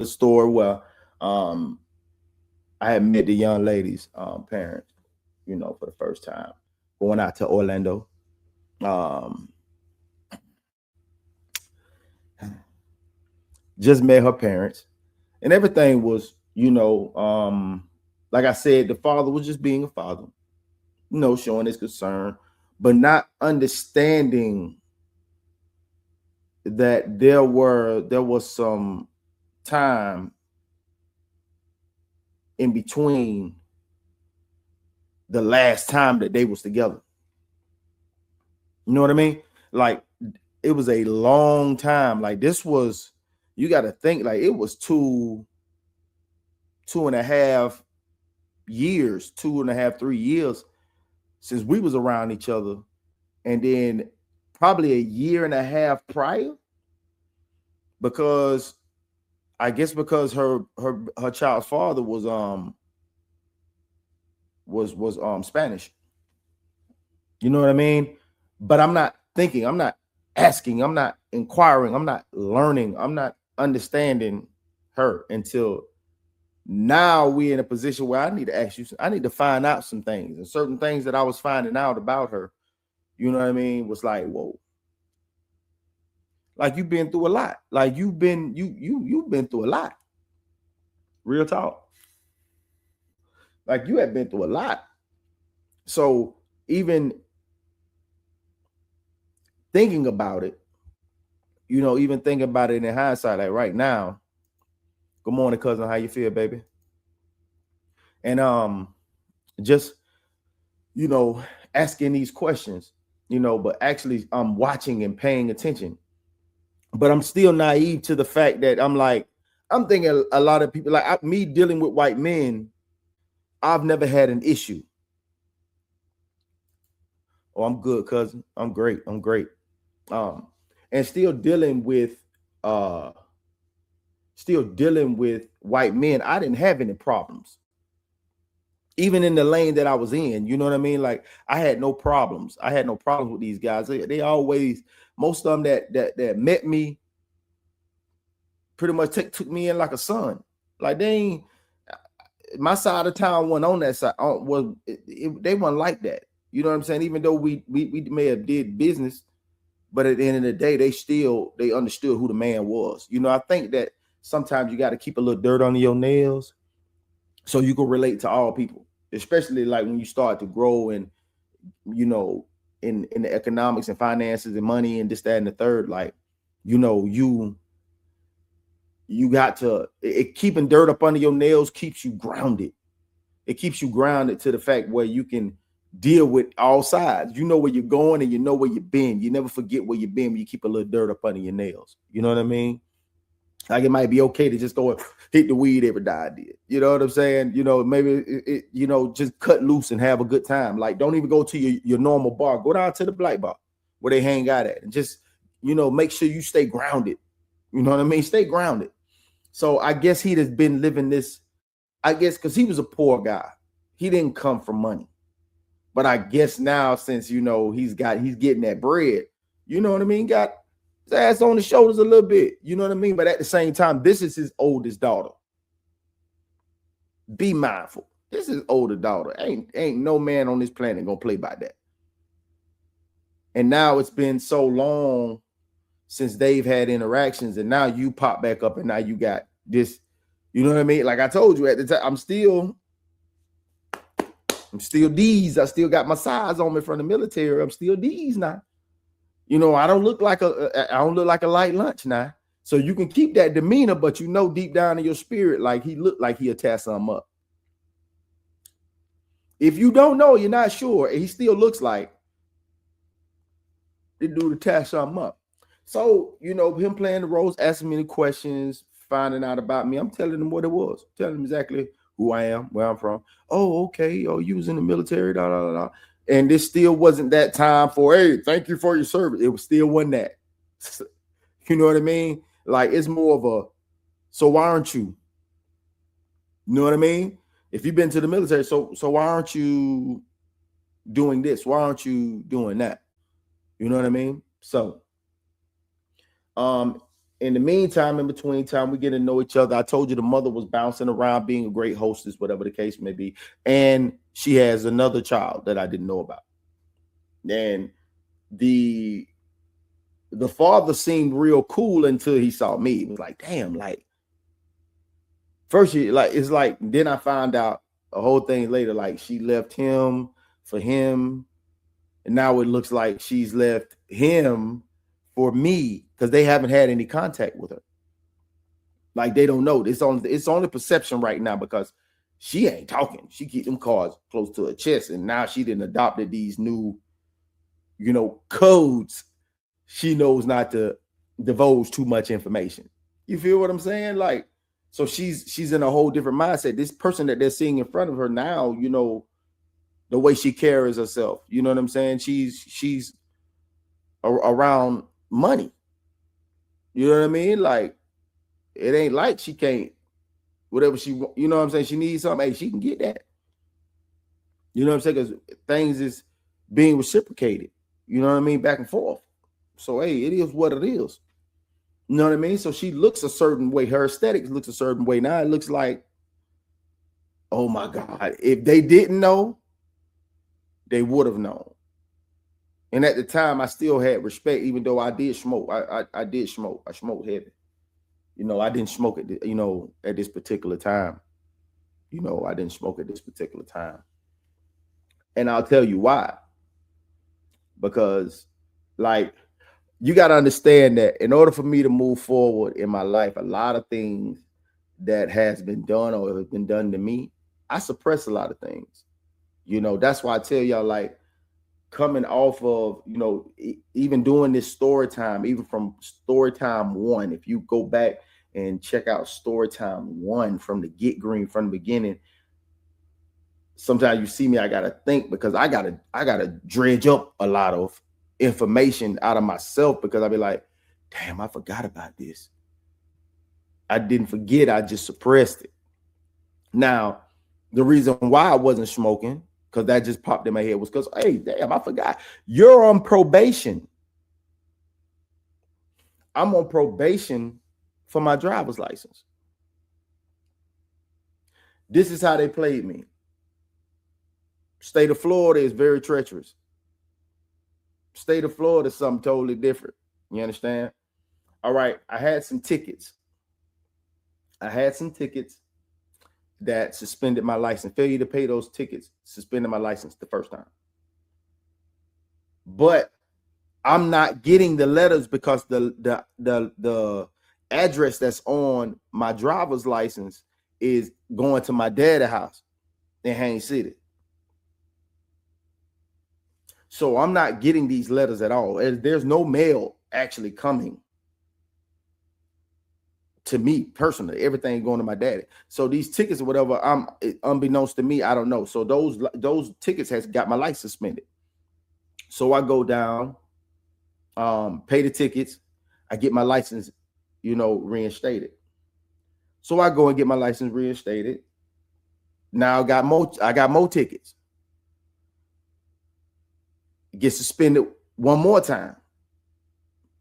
the store where I had met the young lady's parents, for the first time, going out to Orlando. Um, just met her parents, and everything was, like I said, the father was just being a father, showing his concern, but not understanding that there was some time in between the last time that they was together. You know what I mean? Like, it was a long time. Like, this was, you got to think, like, it was 2.5 years, 2.5, 3 years since we was around each other. And then probably a year and a half prior, because I guess because her child's father was Spanish. You know what I mean? But I'm not thinking, I'm not asking, I'm not inquiring, I'm not learning, I'm not understanding her until now we're in a position where I need to ask you, I need to find out some things, and certain things that I was finding out about her, you know what I mean, was like, whoa. Like, you've been through a lot. Like, you've been through a lot. Real talk. Like, you have been through a lot. So even thinking about it, even thinking about it in hindsight, like right now, good morning, cousin. How you feel, baby? And just, asking these questions, but actually I'm watching and paying attention. But I'm still naive to the fact that I'm thinking a lot of people, like me dealing with white men, I've never had an issue. Oh, I'm good, cousin. I'm great. I'm great. And still dealing with white men, I didn't have any problems. Even in the lane that I was in, you know what I mean? Like, I had no problems. I had no problems with these guys. They always, most of them that met me pretty much took me in like a son. Like, they ain't, my side of town wasn't on that side. They weren't like that. You know what I'm saying? Even though we may have did business, but at the end of the day, they understood who the man was. I think that sometimes you got to keep a little dirt under your nails so you can relate to all people, especially like when you start to grow and, in the economics and finances and money and this, that, and the third. Like, you got to, keeping dirt up under your nails keeps you grounded. It keeps you grounded to the fact where you can deal with all sides. You know where you're going and you know where you've been. You never forget where you've been when you keep a little dirt up under your nails. You know what I mean? Like, it might be okay to just go and hit the weed every day I did. You know what I'm saying? Maybe just cut loose and have a good time. Like, don't even go to your normal bar. Go down to the black bar where they hang out at, and just, make sure you stay grounded. You know what I mean? Stay grounded. So I guess he has been living this, I guess, because he was a poor guy. He didn't come from money. But I guess now, since, he's getting that bread, you know what I mean? Got his ass on the shoulders a little bit, you know what I mean? But at the same time, this is his oldest daughter. Be mindful. This is his older daughter. Ain't no man on this planet gonna play by that. And now it's been so long since they've had interactions, and now you pop back up, and now you got this, you know what I mean? Like I told you at the time, I'm still D's. I still got my size on me from the military. I'm still D's now. I don't look like a light lunch now. So you can keep that demeanor, but deep down in your spirit, like he looked like he'll tear something up. If you don't know, you're not sure, and he still looks like the dude to tear something up. So, him playing the roles, asking me the questions, finding out about me. I'm telling him what it was. Telling him exactly who I am, where I'm from. Oh, okay. Oh, you was in the military, da, da, da. And this still wasn't that time for, hey, thank you for your service. It was still wasn't that. You know what I mean? Like, it's more of a, so why aren't you? You know what I mean? If you've been to the military, so why aren't you doing this? Why aren't you doing that? You know what I mean? So, In the meantime, in between time, we get to know each other. I told you the mother was bouncing around, being a great hostess, whatever the case may be. And she has another child that I didn't know about. And the father seemed real cool until he saw me. It was like, damn, like first it's like, then I found out a whole thing later, like she left him for him. And now it looks like she's left him for me because they haven't had any contact with her. Like they don't know. It's only perception right now because she ain't talking. She keeps them cards close to her chest. And now she didn't adopted these new, codes. She knows not to divulge too much information. You feel what I'm saying? Like, so she's in a whole different mindset. This person that they're seeing in front of her now, the way she carries herself, you know what I'm saying? She's around money. You know what I mean? Like, it ain't like she can't, whatever she, you know what I'm saying? She needs something. Hey, she can get that. You know what I'm saying? Because things is being reciprocated. You know what I mean? Back and forth. So, hey, it is what it is. You know what I mean? So she looks a certain way. Her aesthetics looks a certain way. Now it looks like, oh my God, if they didn't know, they would have known. And at the time, I still had respect, even though I did smoke. I did smoke. I smoked heavy. I didn't smoke at at this particular time. I didn't smoke at this particular time. And I'll tell you why. Because, like, you got to understand that in order for me to move forward in my life, a lot of things that has been done or have been done to me, I suppress a lot of things. That's why I tell y'all, like, coming off of, even doing this story time, even from Storytime 1, if you go back and check out Storytime 1 from the get green, from the beginning, sometimes you see me, I got to think because I got to dredge up a lot of information out of myself because I'll be like, damn, I forgot about this. I didn't forget. I just suppressed it. Now, the reason why I wasn't smoking, because that just popped in my head, was because, hey, damn, I forgot. You're on probation. I'm on probation for my driver's license. This is how they played me. State of Florida is very treacherous. State of Florida is something totally different. You understand? All right. I had some tickets that suspended my license. Failure to pay those tickets suspended my license the first time. But I'm not getting the letters because the address that's on my driver's license is going to my dad's house in Haines City. So I'm not getting these letters at all. There's no mail actually coming to me personally. Everything going to my daddy. So these tickets or whatever, unbeknownst to me, I don't know. So those tickets has got my license suspended. So I go down, pay the tickets. I get my license, reinstated. So I go and get my license reinstated. Now I got more tickets. Get suspended one more time.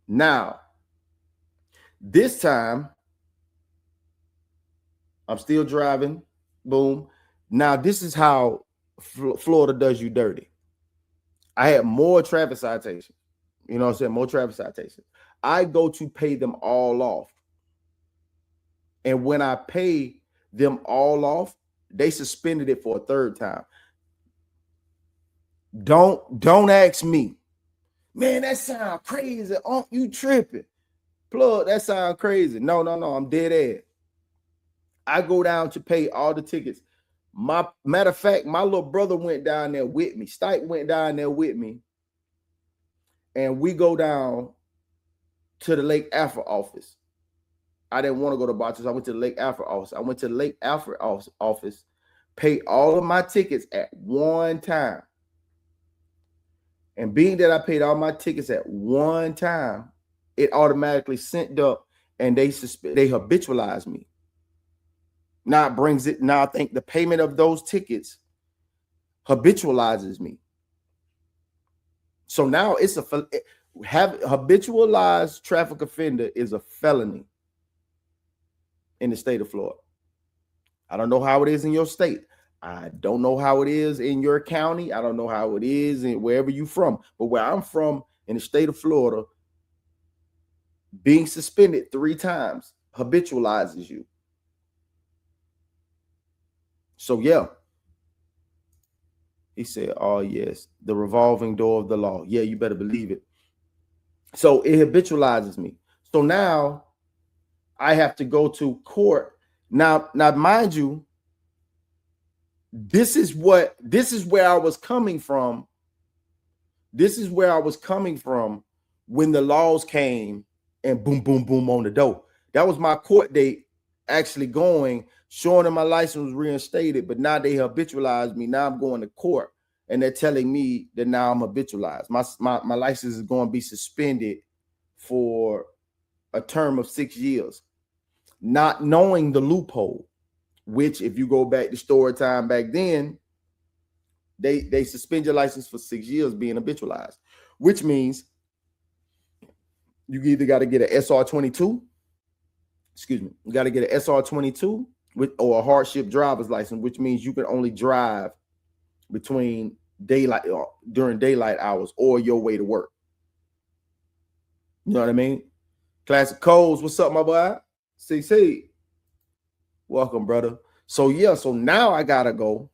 Now, this time, I'm still driving. Boom. Now, this is how Florida does you dirty. I had more traffic citations. You know what I'm saying? More traffic citations. I go to pay them all off. And when I pay them all off, they suspended it for a third time. Don't ask me. Man, that sound crazy. You tripping. Plug, that sound crazy. No, I'm dead ass. I go down to pay all the tickets. Matter of fact, my little brother went down there with me. Stipe went down there with me. And we go down to the Lake Alfred office. I didn't want to go to Boston, so I went to the Lake Alfred office. I went to the Lake Alfred office, paid all of my tickets at one time. And being that I paid all my tickets at one time, it automatically sent up and they habitualized me. Now it brings it. Now I think the payment of those tickets habitualizes me. So now Habitualized traffic offender is a felony in the state of Florida. I don't know how it is in your state. I don't know how it is in your county. I don't know how it is in wherever you're from. But where I'm from in the state of Florida, being suspended 3 times habitualizes you. So yeah. He said, oh yes, the revolving door of the law. Yeah, you better believe it. So it habitualizes me. So now I have to go to court. Now, mind you, this is where I was coming from. This is where I was coming from when the laws came and boom, boom, boom on the door. That was my court date actually going, showing that my license was reinstated, but now they habitualized me. Now I'm going to court and they're telling me that now I'm habitualized. My license is going to be suspended for a term of 6 years, not knowing the loophole, which if you go back to Storytime back then, they suspend your license for 6 years being habitualized, which means you either got to get an SR22, you got to get an SR22 or a hardship driver's license, which means you can only drive between during daylight hours or your way to work. You know what I mean? Classic Codes, what's up, my boy? CC, welcome, brother. So yeah, so now I gotta go.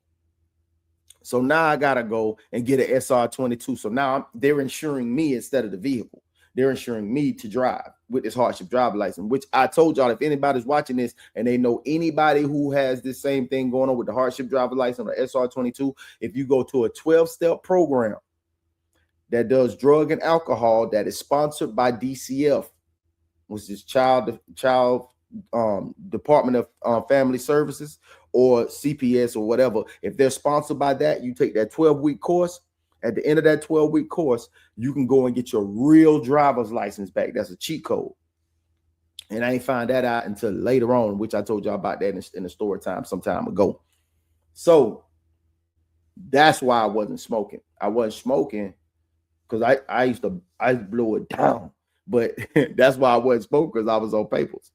So now I gotta go and get an SR22. So now they're insuring me instead of the vehicle. They're insuring me to drive with this hardship driver license, which I told y'all, if anybody's watching this and they know anybody who has this same thing going on with the hardship driver license or SR22, if you go to a 12-step program that does drug and alcohol that is sponsored by DCF, which is Child Department of Family Services or CPS or whatever, if they're sponsored by that, you take that 12-week course. At the end of that 12-week course, you can go and get your real driver's license back. That's a cheat code. And I ain't find that out until later on, which I told y'all about that in the story time some time ago. So that's why I wasn't smoking. I wasn't smoking because I blew it down. But that's why I wasn't smoking, because I was on papers.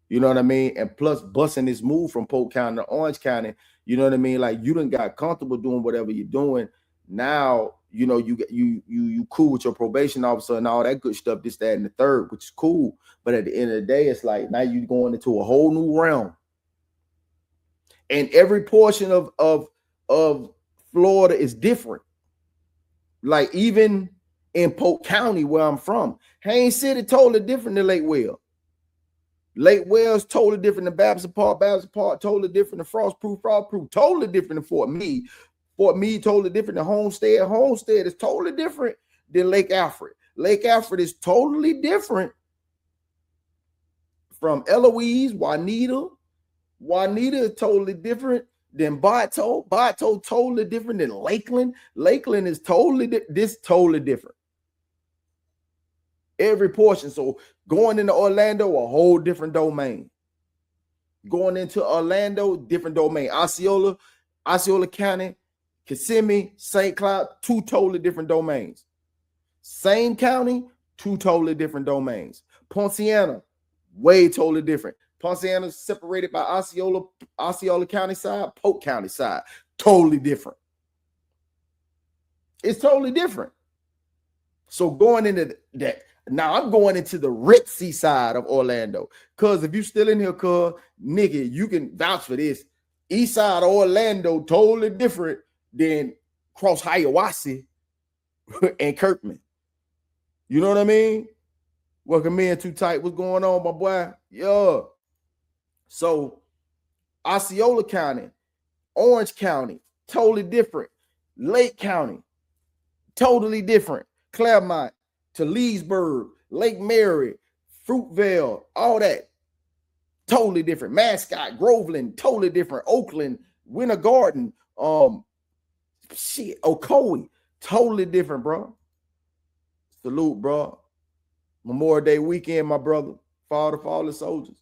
You know what I mean? And plus busting this move from Polk County to Orange County, you know what I mean? Like, you done got comfortable doing whatever you're doing. Now, you know, you cool with your probation officer and all that good stuff, this, that, and the third, which is cool. But at the end of the day, it's like now you're going into a whole new realm. And every portion of Florida is different. Like even in Polk County, where I'm from, Haines City totally different than Lake Wales. Lake Wales totally different than Babson Park. Babson Park totally different than Frostproof. Frostproof totally different than Fort Meade. Fort Meade totally different than Homestead. Homestead is totally different than Lake Alfred. Lake Alfred is totally different from Eloise. Juanita. Juanita is totally different than Bartow. Bartow totally different than Lakeland. Lakeland is totally different. Every portion. So going into Orlando, a whole different domain. Going into Orlando, different domain. Osceola County, Kissimmee, St. Cloud, 2 totally different domains. Same county, 2 totally different domains. Ponciana, way totally different. Ponciana is separated by Osceola County side, Polk County side. Totally different. It's totally different. So going into that, now I'm going into the ritzy side of Orlando. Because if you still in here, nigga, you can vouch for this. East side of Orlando, totally different than Cross Hiawassee and Kirkman. You know what I mean? Welcome in, Too Tight. What's going on, my boy? Yeah. So Osceola County, Orange County, totally different. Lake County, totally different. Claremont to Leesburg, Lake Mary, Fruitvale, all that, totally different. Mascot, Groveland, totally different. Oakland, Winter Garden, Ocoee, totally different, bro. Salute, bro. Memorial Day weekend, my brother. Fall to fallen soldiers.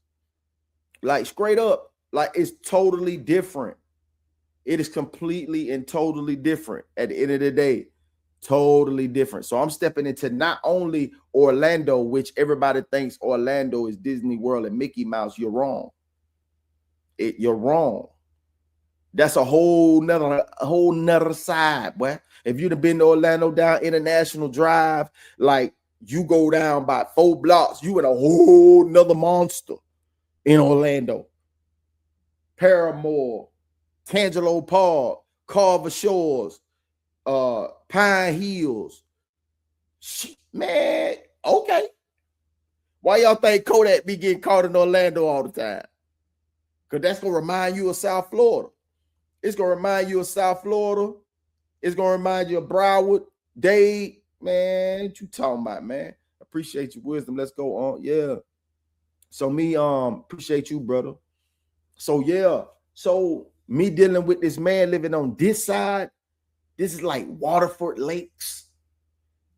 Like, straight up, like, it's totally different. It is completely and totally different at the end of the day. Totally different. So I'm stepping into not only Orlando, which everybody thinks Orlando is Disney World and Mickey Mouse. You're wrong. You're wrong. That's a whole nother side, boy. If you'd have been to Orlando down International Drive, like you go down by 4 blocks, you in a whole nother monster in Orlando. Paramore, Tangelo Park, Carver Shores, Pine Hills. Man, okay. Why y'all think Kodak be getting caught in Orlando all the time? Because that's going to remind you of South Florida. It's going to remind you of South Florida. It's going to remind you of Broward, Dade. Man, what you talking about, man? Appreciate your wisdom. Let's go on. Yeah. So me, appreciate you, brother. So yeah. So me dealing with this man living on this side, this is like Waterford Lakes.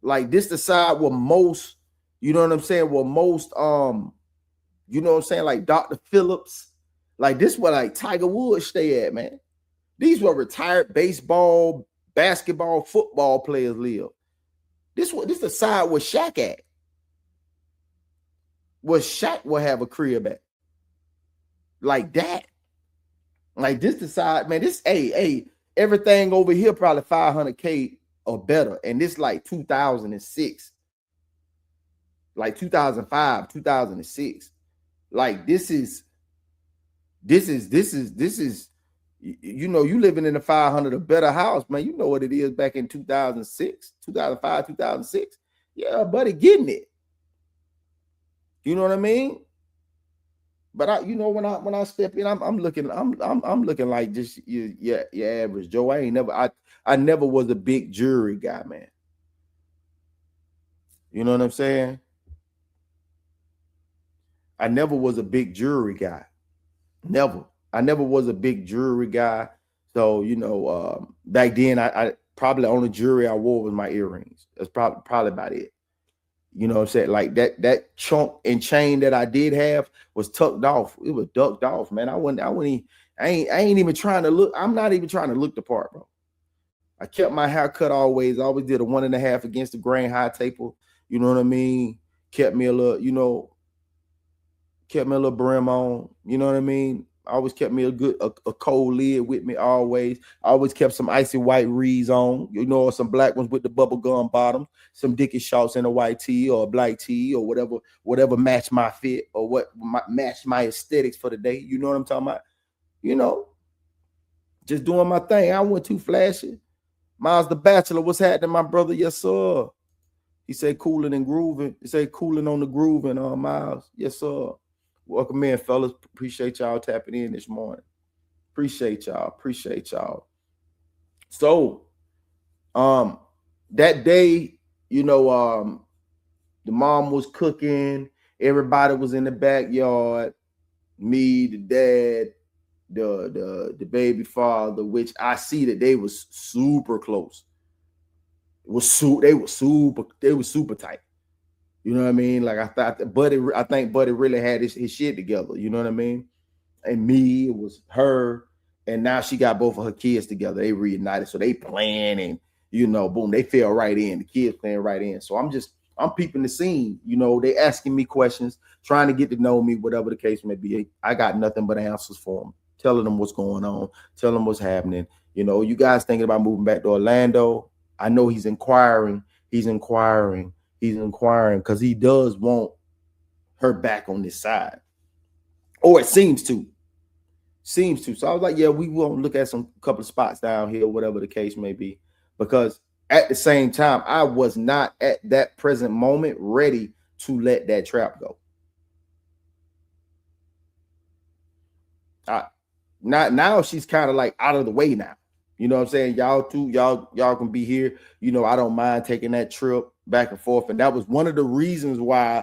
Like this the side where most, you know what I'm saying? Where most, you know what I'm saying? Like Dr. Phillips. Like this where like Tiger Woods stay at, man. These were retired baseball, basketball, football players live. This the side where Shaq at. Where Shaq will have a crib at. Like that. Like this the side, man. This, hey, everything over here probably 500K or better. And this like 2006. Like 2005, 2006. Like this is, you know, you living in a 500 or better house, man. You know what it is back in 2006, 2005, 2006. Yeah, buddy, getting it. You know what I mean? But I, you know, when I step in, I'm looking like just your average Joe. I never was a big jewelry guy, man. You know what I'm saying? I never was a big jewelry guy. Never. I never was a big jewelry guy. So, you know, back then I probably the only jewelry I wore was my earrings. That's probably about it. You know what I'm saying? Like that chunk and chain that I did have was tucked off. It was ducked off, man. I ain't even trying to look. I'm not even trying to look the part, bro. I kept my hair cut always. I always did a 1.5 against the grain high taper. You know what I mean? Kept me a little, you know, kept me a little brim on. You know what I mean? Always kept me a cold lid with me always. I always kept some icy white reeds on, you know, or some black ones with the bubble gum bottom, some Dickie shorts in a white tee or a black tee or whatever matched my fit or what matched my aesthetics for the day. You know what I'm talking about? You know, just doing my thing. I wasn't too flashy. Miles the Bachelor, what's happening, my brother? Yes, sir. He said cooling and grooving. He said cooling on the grooving, Miles. Yes, sir. Welcome in, fellas. Appreciate y'all tapping in this morning. Appreciate y'all. So, that day, you know, the mom was cooking. Everybody was in the backyard. Me, the dad, the baby father, which I see that they was super close. They were super tight. You know what I mean? Like I think Buddy really had his shit together. You know what I mean? And me, it was her, and now she got both of her kids together. They reunited, so they playing, and you know, boom, they fell right in. The kids playing right in. So I'm peeping the scene. You know, they asking me questions, trying to get to know me, whatever the case may be. I got nothing but answers for them, telling them what's going on, telling them what's happening. You know, you guys thinking about moving back to Orlando? I know he's inquiring because he does want her back on this side, or it seems to. So I was like, yeah, we won't look at some couple of spots down here, whatever the case may be, because at the same time, I was not at that present moment ready to let that trap go. Now she's kind of like out of the way now. You know what I'm saying? Y'all can be here. You know, I don't mind taking that trip back and forth. And that was one of the reasons why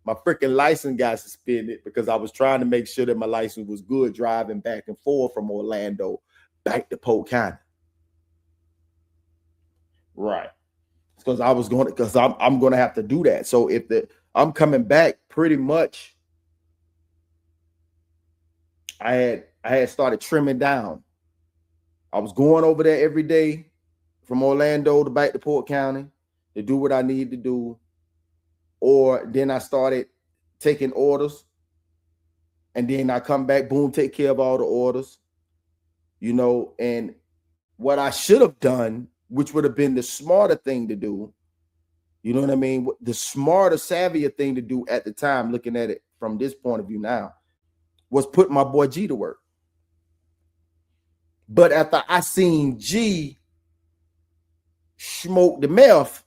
my freaking license got suspended, because I was trying to make sure that my license was good driving back and forth from Orlando back to Polk County. Right. Because I'm going to have to do that. So I'm coming back pretty much. I had started trimming down. I was going over there every day. from Orlando to back to Port County to do what I need to do. Or then I started taking orders. And then I come back, boom, take care of all the orders. You know, and what I should have done, which would have been the smarter thing to do, you know what I mean? The smarter, savvier thing to do at the time, looking at it from this point of view now, was put my boy G to work. But after I seen G smoke the meth,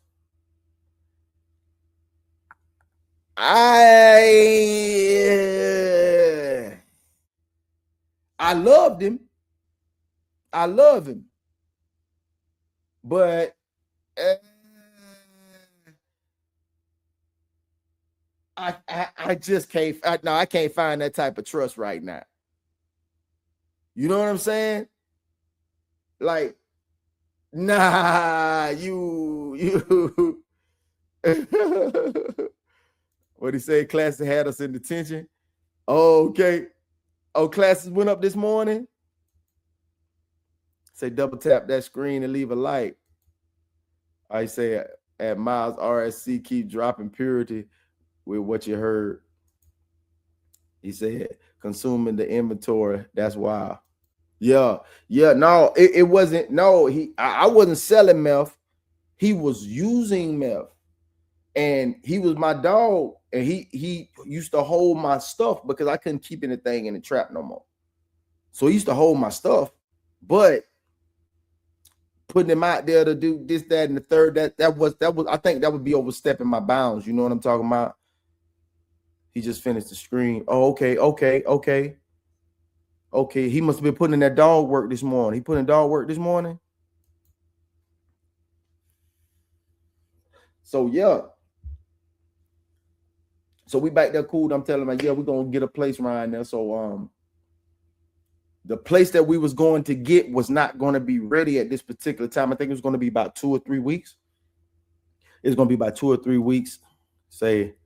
I loved him. I love him. But I just can't. I can't find that type of trust right now. You know what I'm saying? Like, nah, you. What he say? Classes had us in detention. Oh, okay. Oh, classes went up this morning. Say double tap that screen and leave a like. I say at Miles RSC, keep dropping purity with what you heard. He said consuming the inventory. That's wild. Yeah. No, it wasn't. No, I wasn't selling meth. He was using meth, and he was my dog. And he used to hold my stuff because I couldn't keep anything in the trap no more. So he used to hold my stuff, but putting him out there to do this, that, and the third, that was I think that would be overstepping my bounds. You know what I'm talking about? He just finished the screen. Oh, okay. He must have been putting in that dog work this morning. He put in dog work this morning. So yeah. So we back there cool. I'm telling him, yeah, we're gonna get a place right there. So the place that we was going to get was not going to be ready at this particular time. I think it was going to be about 2 or 3 weeks. It's going to be about 2 or 3 weeks. Say,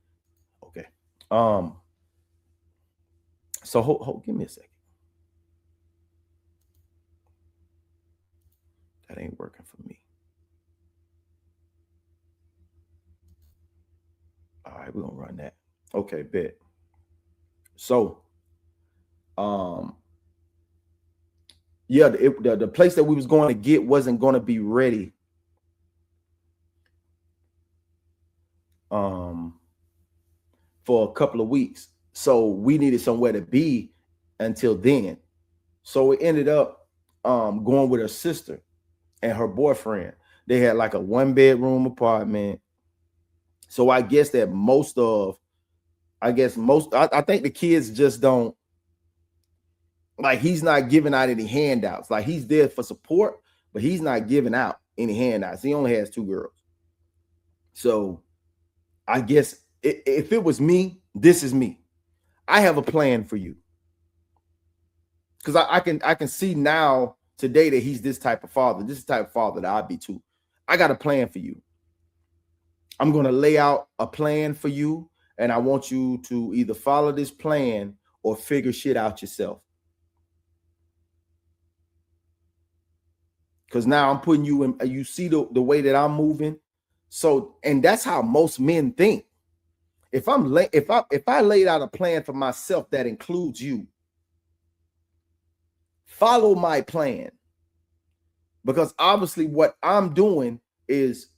okay. So give me a second. That ain't working for me. All right, we're gonna run that. Okay, bet. So, yeah, the place that we was going to get wasn't going to be ready. For a couple of weeks. So we needed somewhere to be until then. So we ended up going with her sister and her boyfriend. They had like a 1-bedroom apartment. So I guess that I think the kids just don't, like, he's not giving out any handouts. Like, he's there for support, but he's not giving out any handouts. He only has 2 girls. So I guess if it was me, this is me. I have a plan for you. Because I can see now today that he's this type of father. This is the type of father that I'd be too. I got a plan for you. I'm going to lay out a plan for you, and I want you to either follow this plan or figure shit out yourself. Because now I'm putting you in, you see the way that I'm moving. So, and that's how most men think. If I laid out a plan for myself that includes you, follow my plan. Because obviously what I'm doing is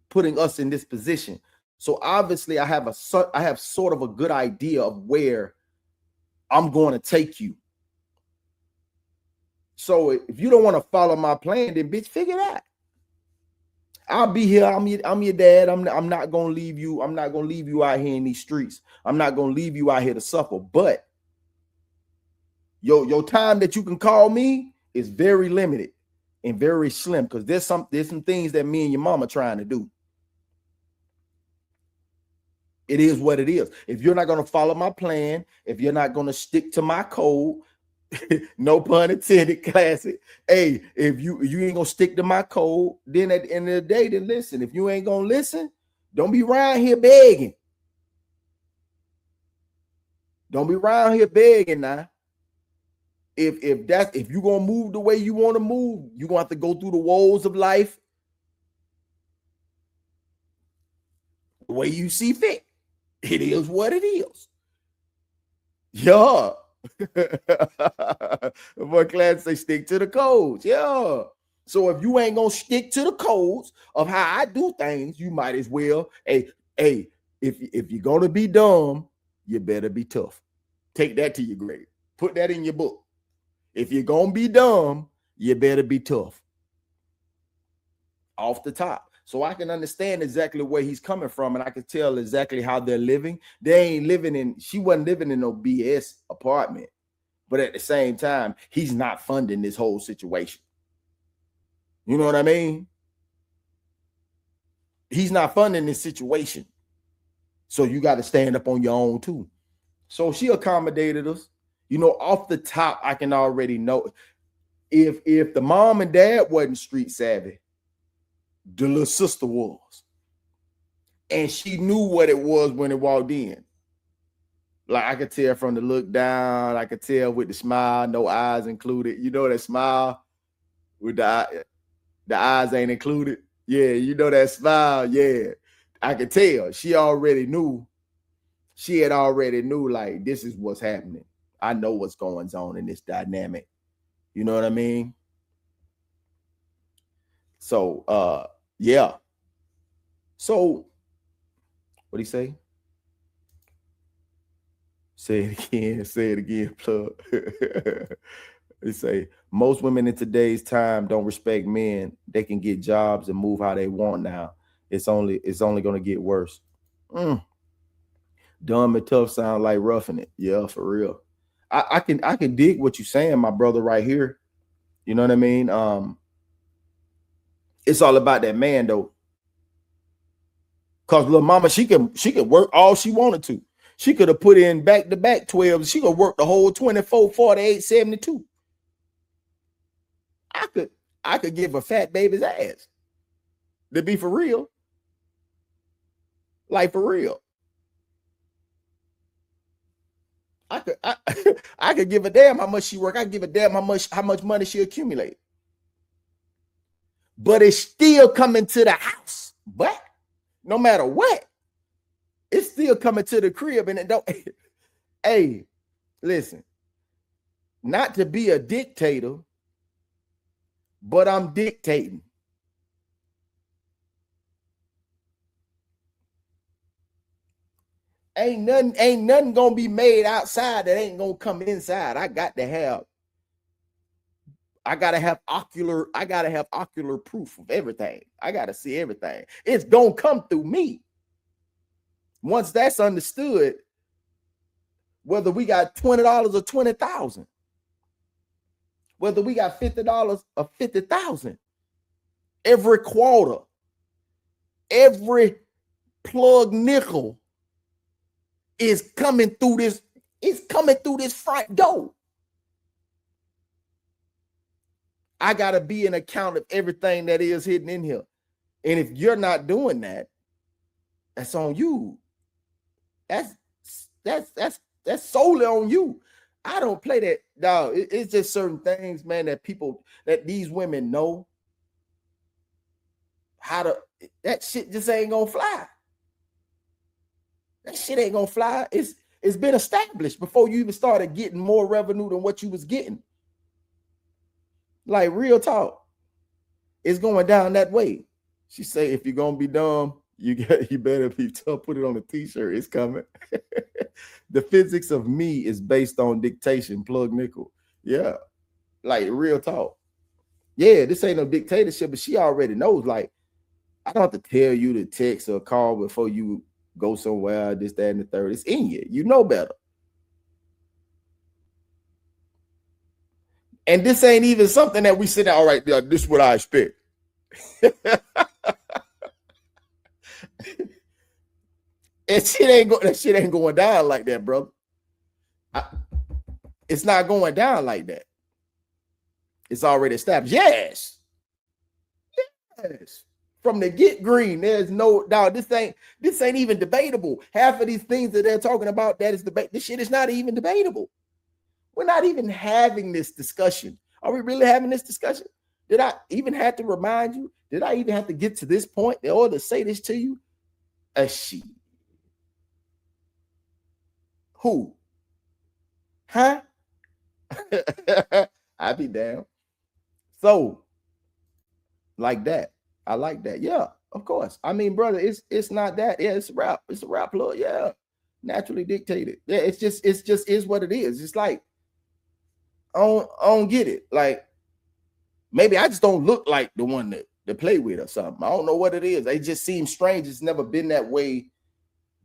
putting us in this position. So obviously I have sort of a good idea of where I'm going to take you. So if you don't want to follow my plan, then bitch, figure it out. I'll be here. I'm your dad. I'm not gonna leave you. I'm not gonna leave you out here in these streets. I'm not gonna leave you out here to suffer. But your time that you can call me is very limited and very slim, because there's some things that me and your mama trying to do. It is what it is. If you're not gonna follow my plan, if you're not gonna stick to my code, no pun intended, classic. Hey, if you ain't gonna stick to my code, then at the end of the day, then listen. If you ain't gonna listen, don't be around here begging. Don't be around here begging now. If you're gonna move the way you want to move, you're gonna have to go through the woes of life way you see fit. It is what it is. Yeah. Boy, class say stick to the codes. Yeah. So if you ain't gonna stick to the codes of how I do things, you might as well. Hey, if you're gonna be dumb, you better be tough. Take that to your grave. Put that in your book. If you're gonna be dumb, you better be tough. Off the top. So I can understand exactly where he's coming from, and I can tell exactly how they're living. They ain't living in, she wasn't living in no BS apartment. But at the same time, he's not funding this whole situation. You know what I mean? He's not funding this situation. So you got to stand up on your own too. So she accommodated us. You know, off the top, I can already know if the mom and dad wasn't street savvy, the little sister was. And she knew what it was when it walked in. Like I could tell from the look down, I could tell with the smile, no eyes included. You know that smile with the eyes ain't included. Yeah, you know that smile. Yeah, I could tell. She already knew. She had already knew like this is what's happening. I know what's going on in this dynamic. You know what I mean? So yeah. So what'd he say? Say it again, Plugg. They say most women in today's time don't respect men. They can get jobs and move how they want now. It's only going to get worse. Dumb and tough sound like roughing it. Yeah, for real. I can dig what you're saying, my brother, right here. You know what I mean? It's all about that man though. Cause little mama, she could work all she wanted to. She could have put in back-to-back 12. She could work the whole 24, 48, 72. I could give a fat baby's ass. To be for real. Like for real. I could give a damn how much she work. I give a damn how much money she accumulate. But it's still coming to the house. But no matter what, it's still coming to the crib. And it don't. Hey, listen, not to be a dictator, but I'm dictating. Ain't nothing gonna be made outside that ain't gonna come inside. I gotta have ocular proof of everything. I gotta see everything. It's gonna come through me. Once that's understood, whether we got $20 or 20,000, whether we got $50 or 50,000, every quarter, every plug nickel is coming through this. It's coming through this front door. I gotta be an account of everything that is hidden in here. And if you're not doing that, that's on you. That's solely on you. I don't play that, dog. It's just certain things, man, that these women know how to. That shit just ain't gonna fly. That shit ain't gonna fly. It's been established before you even started getting more revenue than what you was getting. Like real talk, it's going down that way. She say, if you're gonna be dumb, you better be tough. Put it on a t-shirt. It's coming. The physics of me is based on dictation. Plug nickel. Yeah, like real talk. Yeah, this ain't no dictatorship, but she already knows. Like, I don't have to tell you to text or call before you go somewhere. This, that, and the third. It's in you. You know better. And this ain't even something that we sit down. All right, this is what I expect. That shit ain't going down like that, brother. It's not going down like that. It's already established. Yes. From the get green, there's no doubt. This ain't even debatable. Half of these things that they're talking about, that is debate. This shit is not even debatable. We're not even having this discussion. Are we really having this discussion? Did I even have to remind you? Did I even have to get to this point in order to say this to you? A she. Who? Huh? I be down. So, like that. I like that. Yeah, of course. I mean, brother, it's not that. Yeah, it's a rap. It's a rap plug. Yeah. Naturally dictated. Yeah, it's just is what it is. It's like I don't get it. Like maybe I just don't look like the one to play with or something. I don't know what it is. It just seems strange. It's never been that way,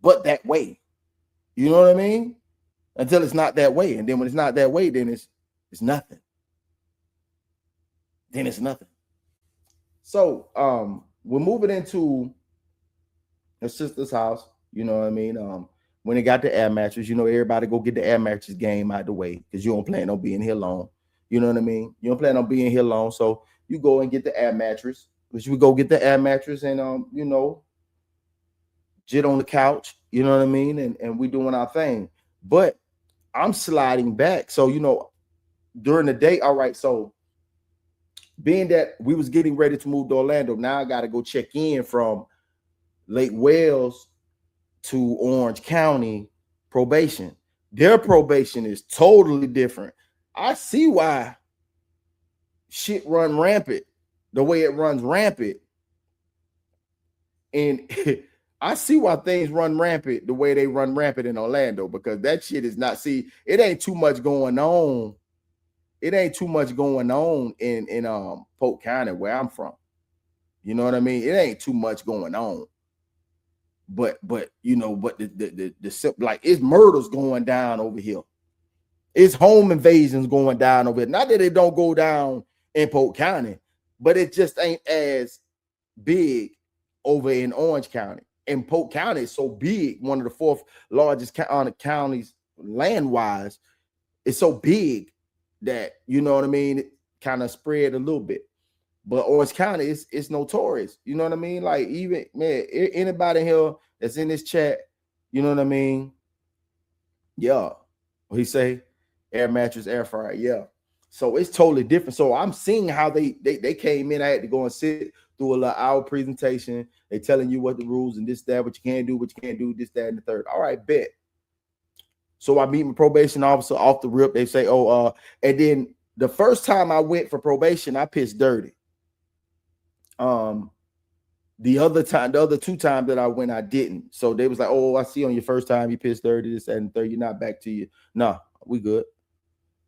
but that way. You know what I mean? Until it's not that way. And then when it's not that way, then it's nothing. Then it's nothing. So we're moving into her sister's house. You know what I mean? When they got the air mattress, you know, everybody go get the air mattress game out the way because you don't plan on being here long. You know what I mean? You don't plan on being here long. So you go and get the air mattress, which we go get the air mattress and you know, jit on the couch, you know what I mean? And we doing our thing. But I'm sliding back. So, you know, during the day, all right, so being that we was getting ready to move to Orlando, now I got to go check in from Lake Wales to Orange County probation. Their probation is totally different. I see why shit run rampant the way it runs rampant. And I see why things run rampant the way they run rampant in Orlando, because that shit is not, see, it ain't too much going on. It ain't too much going on in Polk County where I'm from. You know what I mean? It ain't too much going on. But you know, but the like it's murders going down over here. It's home invasions going down over here. Not that it don't go down in Polk County, but it just ain't as big over in Orange County. And Polk County is so big, one of the fourth largest counties land-wise. It's so big that, you know what I mean, it kind of spread a little bit. But Orange County is notorious. You know what I mean? Like, even, man, anybody here that's in this chat, you know what I mean? Yeah. What he say? Air mattress, air fryer. Yeah. So it's totally different. So I'm seeing how they came in. I had to go and sit through a little hour presentation. They telling you what the rules and this, that, what you can do, what you can't do, this, that, and the third. All right, bet. So I meet my probation officer off the rip. They say, and then the first time I went for probation, I pissed dirty. The other two times that I went, I didn't. So they was like, oh, I see on your first time you pissed dirty, this, that, and the third. You're not back to you. Nah, we good.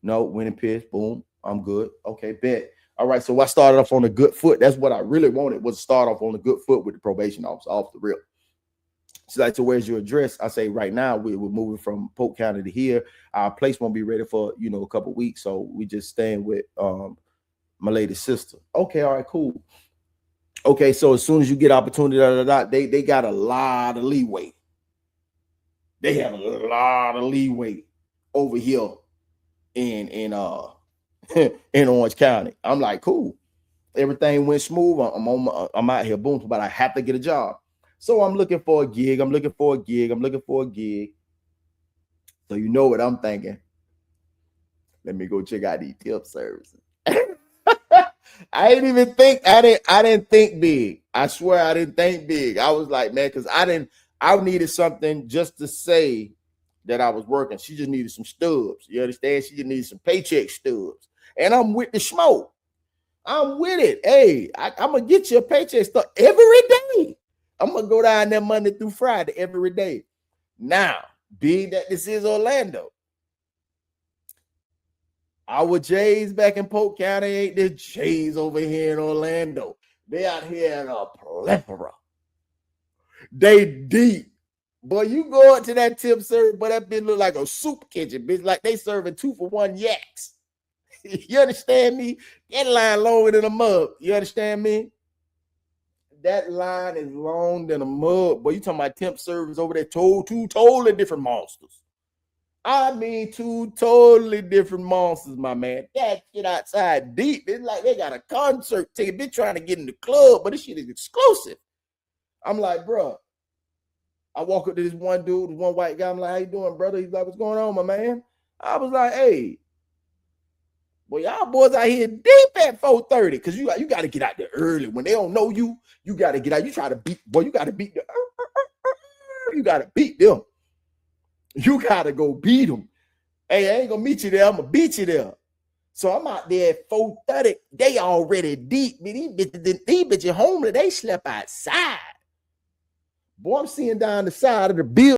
No, went and pissed. Boom. I'm good. Okay, bet. All right. So I started off on a good foot. That's what I really wanted, was to start off on a good foot with the probation officer off the rip. She's like, so where's your address? I say, right now we're moving from Polk County to here. Our place won't be ready for, you know, a couple of weeks. So we just staying with my lady's sister. Okay, all right, cool. Okay, so as soon as you get opportunity, they got a lot of leeway. They have a lot of leeway over here in in Orange County. I'm like, cool. Everything went smooth. I'm out here, boom, but I have to get a job. So I'm looking for a gig. I'm looking for a gig. So you know what I'm thinking. Let me go check out these tip services. I didn't think big. I swear I didn't think big. I was like, man, because I needed something just to say that I was working. She just needed some stubs. You understand? She just needed some paycheck stubs. And I'm with the smoke. I'm with it. Hey, I'm going to get you a paycheck stub every day. I'm going to go down there Monday through Friday every day. Now, being that this is Orlando, our Jays back in Polk County ain't the Jays over here in Orlando. They out here in a plethora. They deep. Boy, you go up to that tip service, but that bitch look like a soup kitchen, bitch. Like they serving 2-for-1 yaks. You understand me? That line longer than a mug. You understand me? That line is long than a mug. Boy, you talking about temp service over there, two totally different monsters. I mean, two totally different monsters, my man. That shit outside deep. It's like they got a concert ticket. They're trying to get in the club, but this shit is exclusive. I'm like, bro. I walk up to this one dude, this one white guy. I'm like, how you doing, brother? He's like, what's going on, my man? I was like, hey, boy, y'all boys out here deep at 4:30, because you got to get out there early. When they don't know you, you got to get out. You try to beat, boy, you got to beat the you got to beat them. You got to go beat them. Hey, I ain't going to meet you there. I'm going to beat you there. So I'm out there at 4:30. They already deep. These bitches homely. They slept outside. Boy, I'm seeing down the side of the building.